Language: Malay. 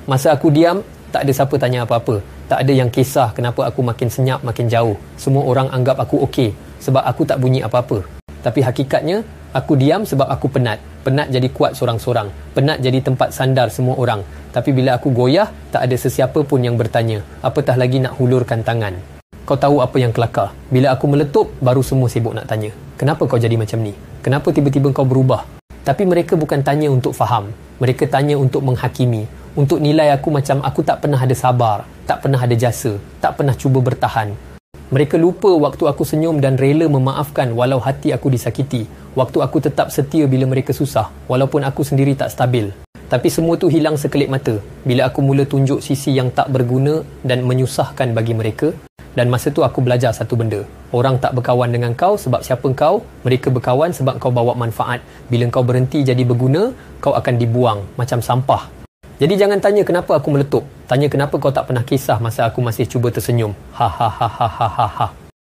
Masa aku diam, tak ada siapa tanya apa-apa. Tak ada yang kisah kenapa aku makin senyap, makin jauh. Semua orang anggap aku okey sebab aku tak bunyi apa-apa. Tapi hakikatnya, aku diam sebab aku penat. Penat jadi kuat sorang-sorang. Penat jadi tempat sandar semua orang. Tapi bila aku goyah, tak ada sesiapa pun yang bertanya. Apatah lagi nak hulurkan tangan. Kau tahu apa yang kelakar? Bila aku meletup, baru semua sibuk nak tanya. Kenapa kau jadi macam ni? Kenapa tiba-tiba kau berubah? Tapi mereka bukan tanya untuk faham. Mereka tanya untuk menghakimi. Untuk nilai aku macam aku tak pernah ada sabar, tak pernah ada jasa, tak pernah cuba bertahan. Mereka lupa waktu aku senyum dan rela memaafkan walau hati aku disakiti. Waktu aku tetap setia bila mereka susah, walaupun aku sendiri tak stabil. Tapi semua tu hilang sekelip mata bila aku mula tunjuk sisi yang tak berguna dan menyusahkan bagi mereka. Dan masa tu aku belajar satu benda. Orang tak berkawan dengan kau sebab siapa kau. Mereka berkawan sebab kau bawa manfaat. Bila kau berhenti jadi berguna, kau akan dibuang macam sampah. Jadi jangan tanya kenapa aku meletup. Tanya kenapa kau tak pernah kisah masa aku masih cuba tersenyum. Ha ha ha ha ha ha ha.